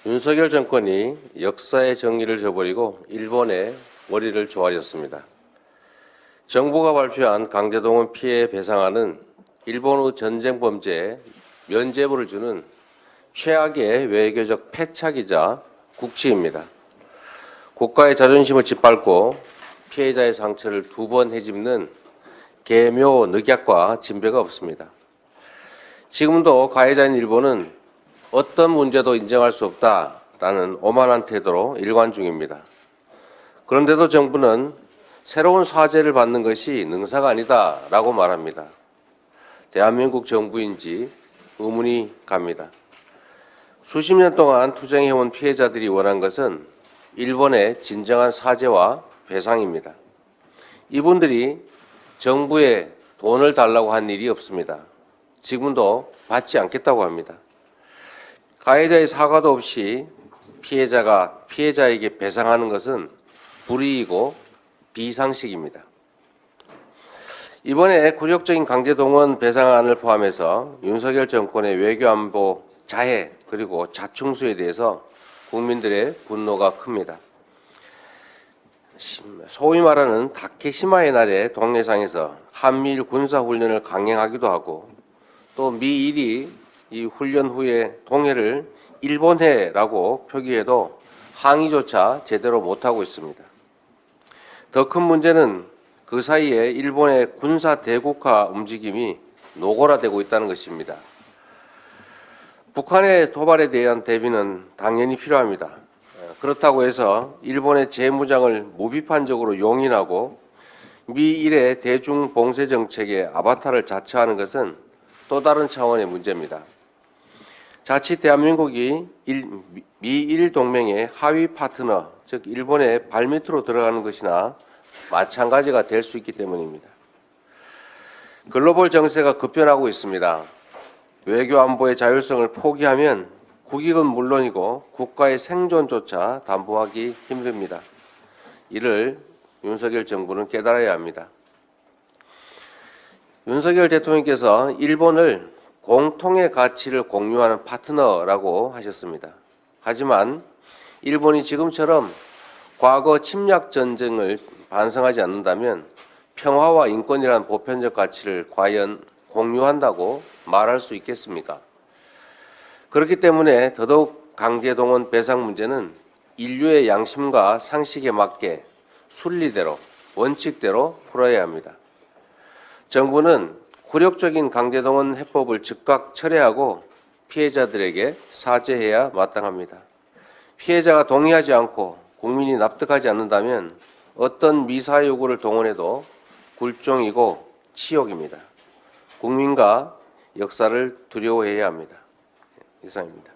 윤석열 정권이 역사의 정의를 저버리고 일본의 머리를 조아렸습니다. 정부가 발표한 강제동원 피해 배상안은 일본의 전쟁 범죄에 면죄부를 주는 최악의 외교적 패착이자 국치입니다. 국가의 자존심을 짓밟고 피해자의 상처를 두 번 헤집는 개묘 늑약과 진배가 없습니다. 지금도 가해자인 일본은 어떤 문제도 인정할 수 없다라는 오만한 태도로 일관 중입니다. 그런데도 정부는 새로운 사죄를 받는 것이 능사가 아니다라고 말합니다. 대한민국 정부인지 의문이 갑니다. 수십 년 동안 투쟁해온 피해자들이 원한 것은 일본의 진정한 사죄와 배상입니다. 이분들이 정부에 돈을 달라고 한 일이 없습니다. 지금도 받지 않겠다고 합니다. 가해자의 사과도 없이 피해자가 피해자에게 배상하는 것은 불의이고 비상식입니다. 이번에 굴욕적인 강제동원 배상안을 포함해서 윤석열 정권의 외교안보 자해 그리고 자충수에 대해서 국민들의 분노가 큽니다. 소위 말하는 다케시마의 날에 동해상에서 한미일 군사훈련을 강행하기도 하고 또 미일이 이 훈련 후에 동해를 일본해라고 표기해도 항의조차 제대로 못하고 있습니다. 더 큰 문제는 그 사이에 일본의 군사 대국화 움직임이 노골화되고 있다는 것입니다. 북한의 도발에 대한 대비는 당연히 필요합니다. 그렇다고 해서 일본의 재무장을 무비판적으로 용인하고 미일의 대중봉쇄 정책의 아바타를 자처하는 것은 또 다른 차원의 문제입니다. 자칫 대한민국이 미일 동맹의 하위 파트너, 즉 일본의 발밑으로 들어가는 것이나 마찬가지가 될 수 있기 때문입니다. 글로벌 정세가 급변하고 있습니다. 외교 안보의 자율성을 포기하면 국익은 물론이고 국가의 생존조차 담보하기 힘듭니다. 이를 윤석열 정부는 깨달아야 합니다. 윤석열 대통령께서 일본을 공통의 가치를 공유하는 파트너라고 하셨습니다. 하지만 일본이 지금처럼 과거 침략 전쟁을 반성하지 않는다면 평화와 인권이라는 보편적 가치를 과연 공유한다고 말할 수 있겠습니까? 그렇기 때문에 더더욱 강제동원 배상 문제는 인류의 양심과 상식에 맞게 순리대로, 원칙대로 풀어야 합니다. 정부는 굴욕적인 강제동원 해법을 즉각 철회하고 피해자들에게 사죄해야 마땅합니다. 피해자가 동의하지 않고 국민이 납득하지 않는다면 어떤 미사 요구를 동원해도 굴종이고 치욕입니다. 국민과 역사를 두려워해야 합니다. 이상입니다.